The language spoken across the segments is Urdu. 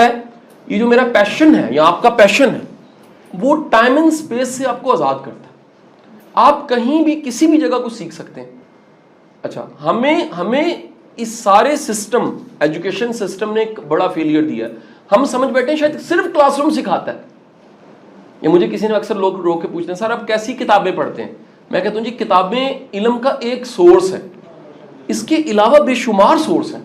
ہے یہ جو میرا پیشن ہے یا آپ کا پیشن ہے وہ ٹائم اینڈ اسپیس سے آپ کو آزاد کرتا ہے. آپ کہیں بھی کسی بھی جگہ کو سیکھ سکتے ہیں. اچھا ہمیں اس سارے سسٹم, ایجوکیشن سسٹم نے ایک بڑا فیلئر دیا ہے. ہم سمجھ بیٹھے ہیں شاید صرف کلاس روم سکھاتا ہے. یہ مجھے کسی نے اکثر لوگ روک کے پوچھتے ہیں سر آپ کیسی کتابیں پڑھتے ہیں. میں کہتا ہوں جی کتابیں علم کا ایک سورس ہے, اس کے علاوہ بے شمار سورس ہیں.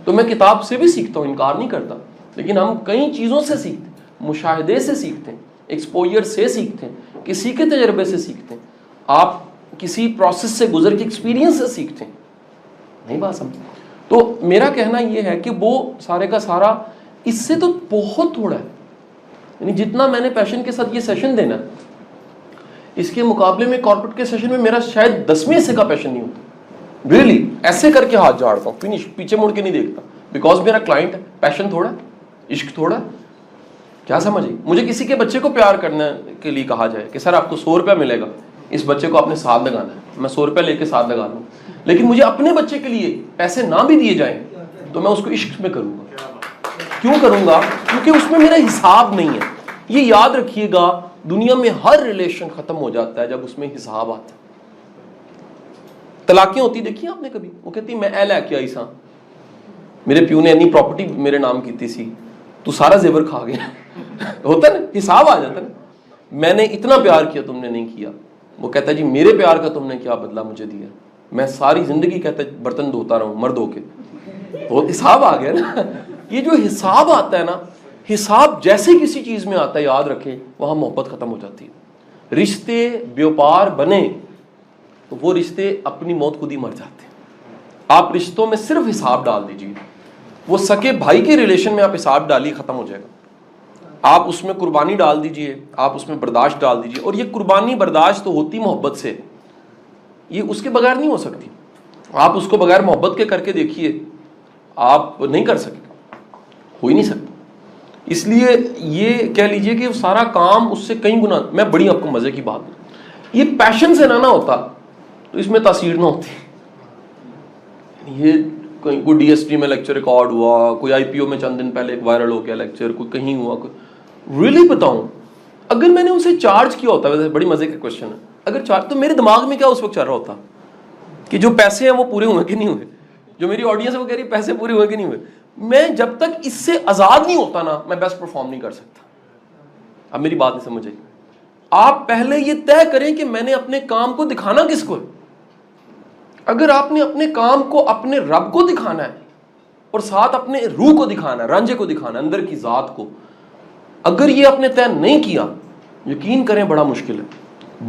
تو میں کتاب سے بھی سیکھتا ہوں, انکار نہیں کرتا, لیکن ہم کئی چیزوں سے سیکھتے ہیں, مشاہدے سے سیکھتے ہیں, ایکسپوجر سے سیکھتے ہیں, کسی کے تجربے سے سیکھتے ہیں, آپ کسی پروسیس سے گزر کے ایکسپیرینس سے سیکھتے ہیں. نہیں بات سمجھ. تو میرا کہنا یہ ہے کہ وہ سارے کا سارا اس سے تو بہت تھوڑا ہے. یعنی جتنا میں نے پیشن کے ساتھ یہ سیشن دینا اس کے مقابلے میں کارپوریٹ کے سیشن میں میرا شاید 10ویں حصے کا پیشن نہیں ہوتا. ریئلی ایسے کر کے ہاتھ جھاڑتا ہوں, فنش, پیچھے مڑ کے نہیں دیکھتا, بیکاز میرا کلائنٹ ہے. پیشن تھوڑا ہے, عشق تھوڑا ہے. کیا سمجھے, مجھے کسی کے بچے کو پیار کرنے کے لیے کہا جائے کہ سر آپ کو 100 روپیہ ملے گا, اس بچے کو آپ نے ساتھ لگانا ہے, میں 100 روپیہ لے کے ساتھ لگا لوں. لیکن مجھے اپنے بچے کے لیے پیسے نہ بھی دیے جائیں تو میں اس کو عشق میں کروں گا. کیوں کروں گا؟ کیونکہ اس میں میرا حساب نہیں ہے. یہ یاد رکھیے گا, دنیا میں ہر ریلیشن ختم ہو جاتا ہے جب اس میں حساب آتا ہے. طلاقیں ہوتی دیکھی آپ نے کبھی؟ وہ کہتی میں اے لے کے آئی سا, میرے پیو نے اتنی پراپرٹی میرے نام کی سی, تو سارا زیور کھا گیا. ہوتا نا, حساب آ جاتا نا. میں نے اتنا پیار کیا, تم نے نہیں کیا. وہ کہتا ہے جی میرے پیار کا تم نے کیا بدلہ مجھے دیا, میں ساری زندگی کہتا ہے برتن دھوتا رہوں مرد ہو کے. وہ حساب آ گیا نا. یہ جو حساب آتا ہے نا, حساب جیسے کسی چیز میں آتا ہے یاد رکھیں وہاں محبت ختم ہو جاتی ہے. رشتے بیوپار بنے تو وہ رشتے اپنی موت خود ہی مر جاتے ہیں. آپ رشتوں میں صرف حساب ڈال دیجیے, وہ سکے بھائی کے ریلیشن میں آپ حساب ڈالیے ختم ہو جائے گا. آپ اس میں قربانی ڈال دیجئے, آپ اس میں برداشت ڈال دیجئے. اور یہ قربانی برداشت تو ہوتی محبت سے, یہ اس کے بغیر نہیں ہو سکتی. آپ اس کو بغیر محبت کے کر کے دیکھیے, آپ نہیں کر سکتے, ہو ہی نہیں سکتا. اس لیے یہ کہہ لیجئے کہ سارا کام اس سے کئی گنا. میں بڑی آپ کو مزے کی بات, یہ پیشن سے نہ ہوتا تو اس میں تاثیر نہ ہوتی. یہ کوئی ڈی ایس ٹی میں لیکچر ریکارڈ ہوا, کوئی آئی پی او میں چند دن پہلے ایک وائرل ہو گیا لیکچر, کوئی کہیں ہوا. ریئلی بتاؤں, اگر میں نے ان سے چارج کیا ہوتا, ویسے بڑی مزے کا کوشچن ہے, اگر چارج تو میرے دماغ میں کیا اس وقت چل رہا ہوتا کہ جو پیسے ہیں وہ پورے ہوئے کہ نہیں ہوئے, جو میری آڈینس ہے وہ کہہ رہی ہے پیسے پورے ہوئے کہ نہیں ہوئے. میں جب تک اس سے آزاد نہیں ہوتا نا میں بیسٹ پرفارم نہیں کر سکتا. اب میری بات نہیں سمجھ آئی. آپ پہلے یہ طے کریں کہ میں نے اپنے کام کو دکھانا کس کو ہے. اگر آپ نے اپنے کام کو اپنے رب کو دکھانا ہے اور ساتھ اپنے روح کو دکھانا ہے, رانجھے کو دکھانا ہے, اندر کی ذات کو, اگر یہ آپ نے طے نہیں کیا, یقین کریں بڑا مشکل ہے.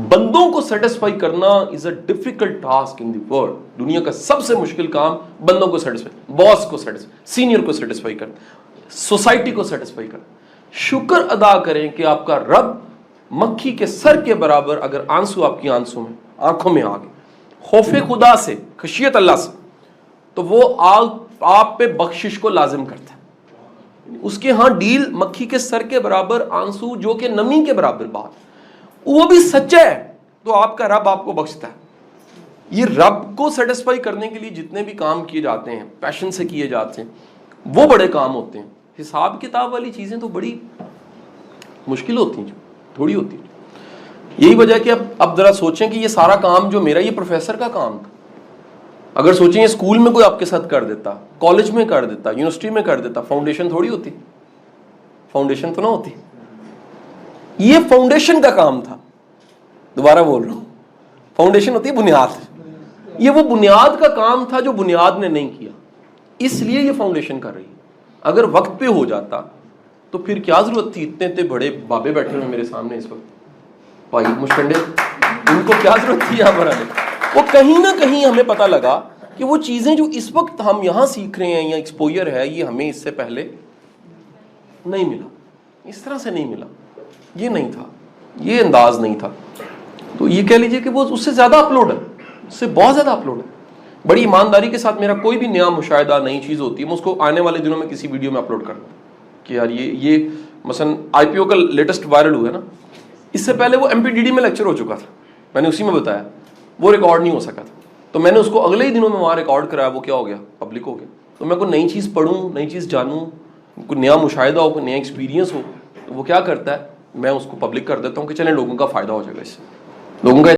بندوں کو سیٹسفائی کرنا is a difficult task in the world. دنیا کا سب سے مشکل کام بندوں کو سیٹسفائی, باس کو سیٹسفائی, سینئر کو سیٹسفائی کرنا, سوسائٹی کو سیٹسفائی کرنا. شکر ادا کریں کہ آپ کا رب مکھی کے سر کے برابر اگر آنسو آپ کی آنکھوں میں آ گئے خوف خدا سے, خشیت اللہ سے, تو وہ آپ پہ بخشش کو لازم کرتا ہے. اس کے ہاں ڈیل مکھی کے سر کے برابر آنسو جو کہ نمی کے برابر بات, وہ بھی سچا ہے تو آپ کا رب آپ کو بخشتا ہے. یہ رب کو سیٹسفائی کرنے کے لیے جتنے بھی کام کیے جاتے ہیں پیشن سے کیے جاتے ہیں وہ بڑے کام ہوتے ہیں. حساب کتاب والی چیزیں تو بڑی مشکل ہوتی ہیں, تھوڑی ہوتی ہیں. یہی وجہ کہ اب ذرا سوچیں کہ یہ سارا کام جو میرا, یہ پروفیسر کا کام تھا. اگر سوچیں یہ اسکول میں کوئی آپ کے ساتھ کر دیتا, کالج میں کر دیتا, یونیورسٹی میں کر دیتا, فاؤنڈیشن تھوڑی ہوتی, فاؤنڈیشن تو نہ ہوتی. یہ فاؤنڈیشن کا کام تھا. دوبارہ بول رہا ہوں, فاؤنڈیشن ہوتی ہے بنیاد. یہ وہ بنیاد کا کام تھا جو بنیاد نے نہیں کیا, اس لیے یہ فاؤنڈیشن کر رہی ہے. اگر وقت پہ ہو جاتا تو پھر کیا ضرورت تھی, اتنے بڑے بابے بیٹھے ہوئے میرے سامنے اس وقت, بھائی مشکنڈے, ان کو کیا ضرورت تھی یہاں پر آنے. وہ کہیں نہ کہیں ہمیں پتہ لگا کہ وہ چیزیں جو اس وقت ہم یہاں سیکھ رہے ہیں یا ایکسپوجر ہے, یہ ہمیں اس سے پہلے نہیں ملا, اس طرح سے نہیں ملا, یہ نہیں تھا, یہ انداز نہیں تھا. تو یہ کہہ لیجئے کہ وہ اس سے زیادہ اپلوڈ ہے, اس سے بہت زیادہ اپلوڈ ہے. بڑی ایمانداری کے ساتھ میرا کوئی بھی نیا مشاہدہ, نئی چیز ہوتی ہے, میں اس کو آنے والے دنوں میں کسی ویڈیو میں اپلوڈ کرتا ہوں کہ یار یہ مثلا آئی پی او کا لیٹسٹ وائرل ہوا ہے نا, اس سے پہلے وہ ایم پی ڈی ڈی میں لیکچر ہو چکا تھا, میں نے اسی میں بتایا, وہ ریکارڈ نہیں ہو سکا تھا, تو میں نے اس کو اگلے ہی دنوں میں وہاں ریکارڈ کرایا, وہ کیا ہو گیا, پبلک ہو گیا. تو میں کوئی نئی چیز پڑھوں, نئی چیز جانوں, کوئی نیا مشاہدہ ہو، کوئی نیا ایکسپیرینس ہو، تو وہ کیا کرتا ہے، میں اس کو پبلک کر دیتا ہوں کہ چلیں لوگوں کا فائدہ ہو جائے گا اس سے، لوگوں کا